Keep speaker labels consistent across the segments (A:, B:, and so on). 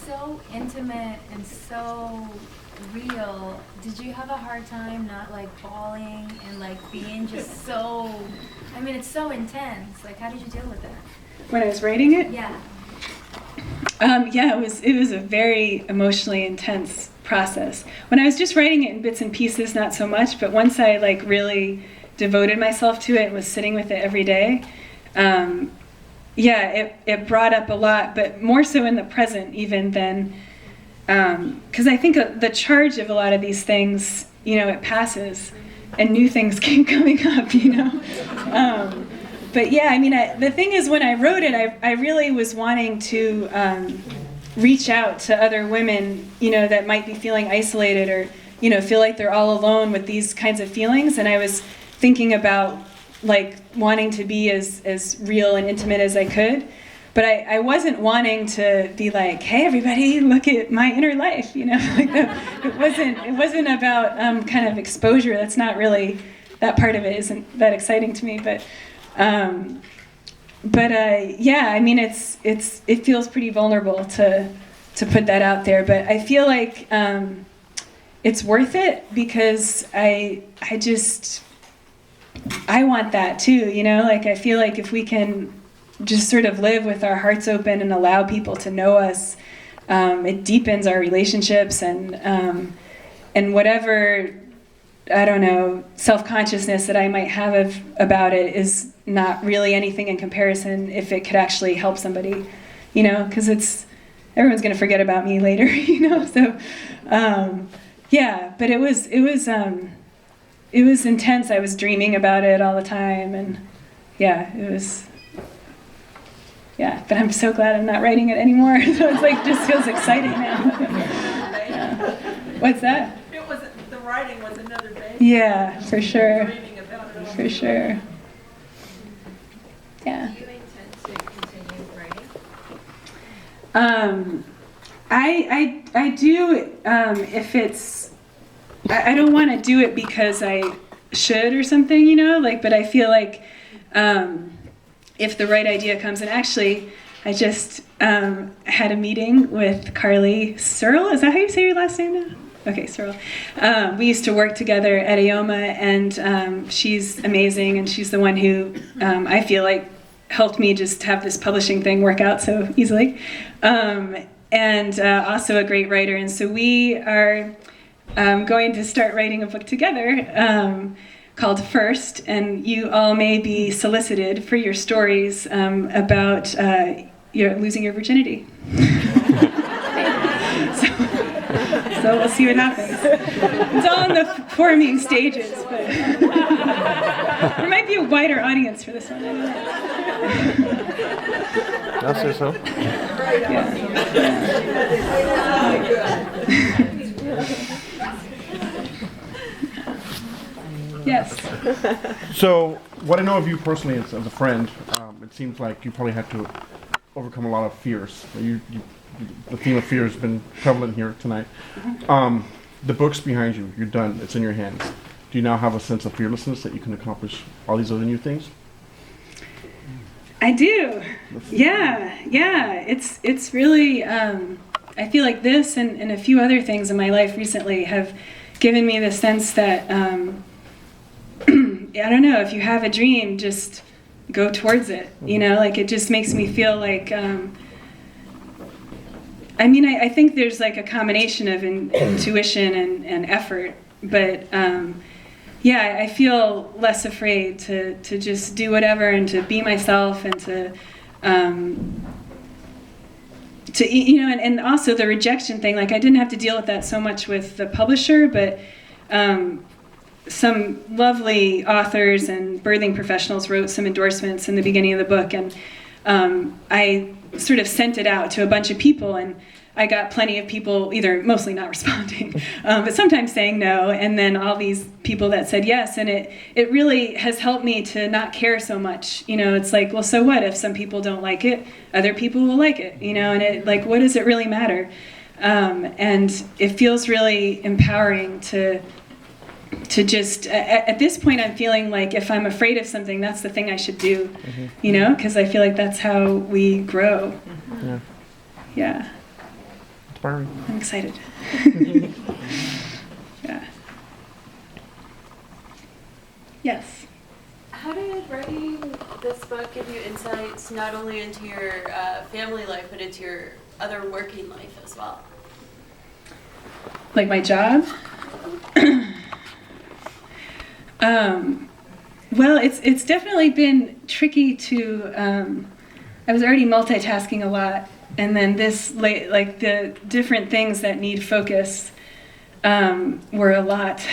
A: so intimate and so real. Did you have a hard time not like bawling and like being just so, I mean, it's so intense. Like, how did you deal with that?
B: When I was writing it?
A: Yeah.
B: Yeah, it was a very emotionally intense process. When I was just writing it in bits and pieces, not so much, but once I like really devoted myself to it and was sitting with it every day, it brought up a lot, but more so in the present even than, because I think the charge of a lot of these things, it passes and new things keep coming up, But yeah, I mean, the thing is, when I wrote it, I really was wanting to reach out to other women, that might be feeling isolated or, feel like they're all alone with these kinds of feelings. And I was thinking about, like, wanting to be as real and intimate as I could. But I wasn't wanting to be like, hey, everybody, look at my inner life, Like it wasn't about kind of exposure. That's not really, that part of it isn't that exciting to me. But yeah, I mean, it feels pretty vulnerable to put that out there, but I feel like it's worth it because I want that too, like I feel like if we can just sort of live with our hearts open and allow people to know us, it deepens our relationships and whatever, I don't know, self-consciousness that I might have about it is not really anything in comparison if it could actually help somebody, because everyone's going to forget about me later, so yeah, but it was intense. I was dreaming about it all the time, and yeah, but I'm so glad I'm not writing it anymore, so it's like, just feels exciting now. Yeah. What's that?
C: The writing was another baby.
B: Yeah, for sure.
C: Dreaming about it all.
B: For sure. Yeah.
D: Do you intend to continue writing?
B: I do if it's, I don't want to do it because I should or something, but I feel like if the right idea comes, and actually I just had a meeting with Carly Searle. Is that how you say your last name now? Okay, Searle. We used to work together at AOMA, and she's amazing, and she's the one who I feel like helped me just have this publishing thing work out so easily, and also a great writer. And so we are going to start writing a book together called First, and you all may be solicited for your stories about losing your virginity. So we'll see what happens. It's all in the forming stages, but there might be a wider audience for this one. I don't know.
E: I'll say so.
B: Yeah. Yes.
E: So, what I know of you personally as a friend, it seems like you probably had to overcome a lot of fears. The theme of fear has been prevalent here tonight. The book's behind you. You're done. It's in your hands. Do you now have a sense of fearlessness that you can accomplish all these other new things?
B: I do. Yeah. It's really, I feel like this and a few other things in my life recently have given me the sense that, I don't know, if you have a dream, just go towards it. Like it just makes me feel like, I think there's like a combination of intuition and effort, but I feel less afraid to just do whatever and to be myself and to and also the rejection thing. Like I didn't have to deal with that so much with the publisher, but some lovely authors and birthing professionals wrote some endorsements in the beginning of the book, and I sort of sent it out to a bunch of people, and I got plenty of people either mostly not responding, but sometimes saying no, and then all these people that said yes, and it really has helped me to not care so much. It's like, well, so what if some people don't like it? Other people will like it, and it, like, what does it really matter? And it feels really empowering to just, at this point, I'm feeling like if I'm afraid of something, that's the thing I should do, because I feel like that's how we grow.
E: Yeah.
B: Yeah.
E: inspiring.
B: I'm excited. Yeah. Yes.
F: How did writing this book give you insights not only into your family life, but into your other working life as well?
B: Like my job? Well, it's definitely been tricky to. I was already multitasking a lot, and then like the different things that need focus were a lot.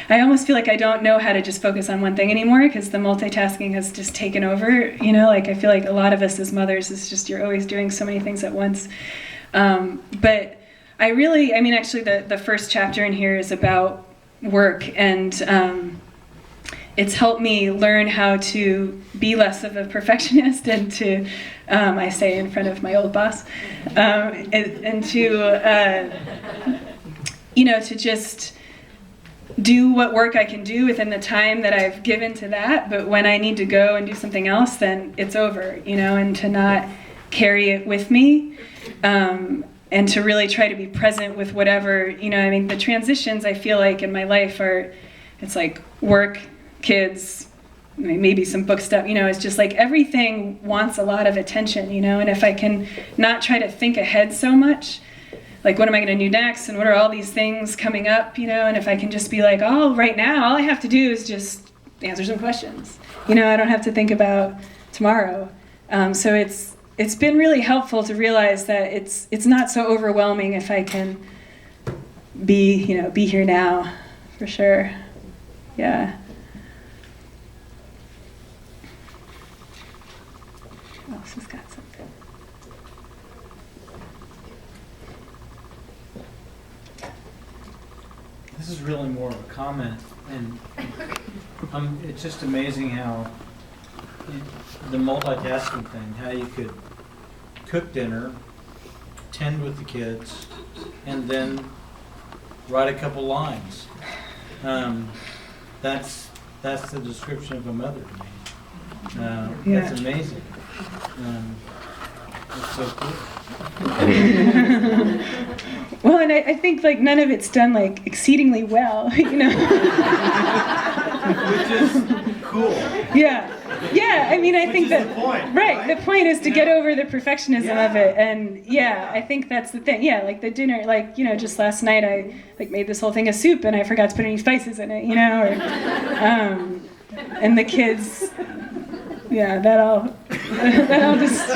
B: I almost feel like I don't know how to just focus on one thing anymore because the multitasking has just taken over. You know, like I feel like a lot of us as mothers is just you're always doing so many things at once. But I mean, actually, the first chapter in here is about work, and it's helped me learn how to be less of a perfectionist and to, I say in front of my old boss, and to, to just do what work I can do within the time that I've given to that, but when I need to go and do something else, then it's over, and to not carry it with me. And to really try to be present with whatever, the transitions I feel like in my life it's like work, kids, maybe some book stuff, it's just like everything wants a lot of attention, and if I can not try to think ahead so much, like what am I going to do next and what are all these things coming up, and if I can just be like, oh, right now, all I have to do is just answer some questions, I don't have to think about tomorrow. So it's been really helpful to realize that it's not so overwhelming if I can be here now, for sure. Yeah. Who else has got something?
G: This is really more of a comment, and it's just amazing how the multitasking thing, how you could cook dinner, tend with the kids, and then write a couple lines. That's the description of a mother to me. That's amazing. It's so cool.
B: Well, and I think like none of it's done like exceedingly well,
G: Which is cool.
B: Yeah. Yeah, I mean, I think that
G: the point,
B: right. The point is to get over the perfectionism of it, and I think that's the thing. Yeah, like the dinner, like just last night I like made this whole thing of soup and I forgot to put any spices in it, or and the kids, that all just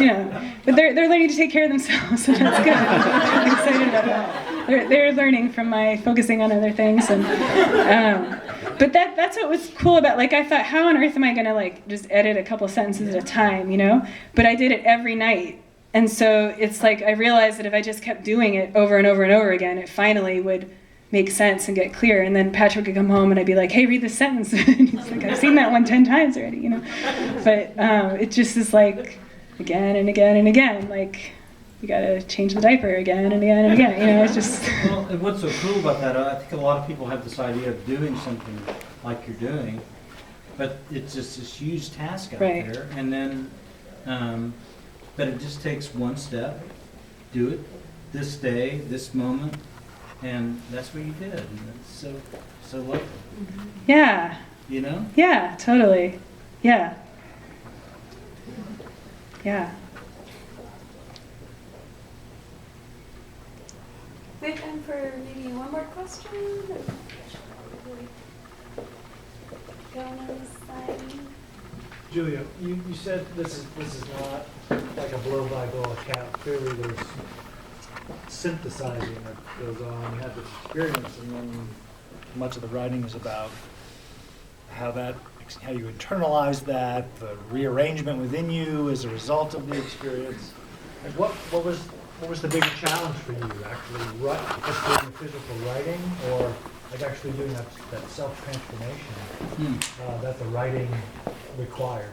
B: but they're learning to take care of themselves, so that's good. I'm excited about that. They're learning from my focusing on other things, and. But that's what was cool about, like, I thought, how on earth am I going to, like, just edit a couple sentences at a time, But I did it every night. And so it's like I realized that if I just kept doing it over and over and over again, it finally would make sense and get clear. And then Patrick would come home and I'd be like, hey, read this sentence. And he's like, I've seen that one 10 times already, But it just is like again and again and again, like, you gotta change the diaper again and again and again, it's just...
G: Well, and what's so cool about that, I think a lot of people have this idea of doing something like you're doing, but it's just this huge task out there, and then, but it just takes one step, do it this day, this moment, and that's what you did, and it's so lovely.
B: Yeah. Yeah, totally. Yeah. Yeah.
F: We have time for maybe one more question? Going on this side.
H: Julia, you said this is not like a blow-by-blow account. Clearly there's synthesizing that goes on. You have this experience, and then much of the writing is about how you internalize that, the rearrangement within you as a result of the experience. Like what was the bigger challenge for you? Actually, just doing the physical writing, or like actually doing that self-transformation that the writing required?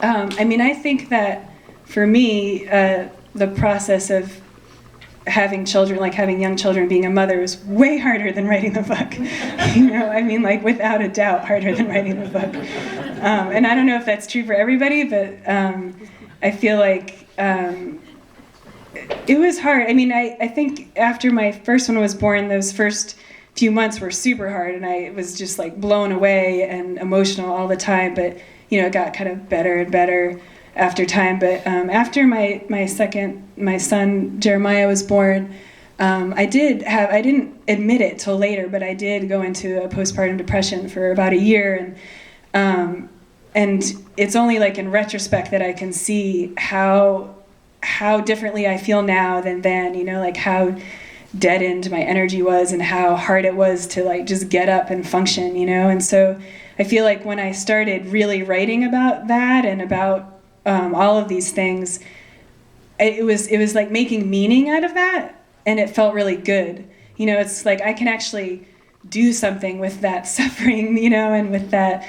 B: I think that for me, the process of having children, like having young children, being a mother, is way harder than writing the book. Like without a doubt, harder than writing the book. And I don't know if that's true for everybody, but I feel like it was hard. I mean, I think after my first one was born, those first few months were super hard, and I was just like blown away and emotional all the time. But it got kind of better and better after time. But after my son Jeremiah was born, I didn't admit it till later, but I did go into a postpartum depression for about a year, and it's only like in retrospect that I can see how differently I feel now than then, like how deadened my energy was and how hard it was to like just get up and function, and so I feel like when I started really writing about that and about all of these things, it was like making meaning out of that, and it felt really good. It's like I can actually do something with that suffering, and with that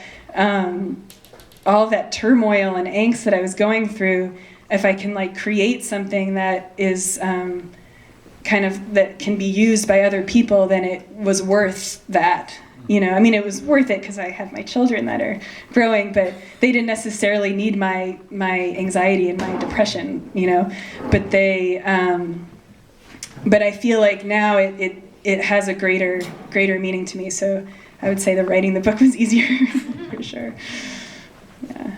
B: all of that turmoil and angst that I was going through. If I can like create something that is that can be used by other people, then it was worth that. I mean, it was worth it because I have my children that are growing, but they didn't necessarily need my anxiety and my depression, but but I feel like now it has a greater meaning to me. So I would say that writing the book was easier for sure. Yeah.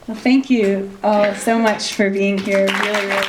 B: Well, thank you all so much for being here. Really, really.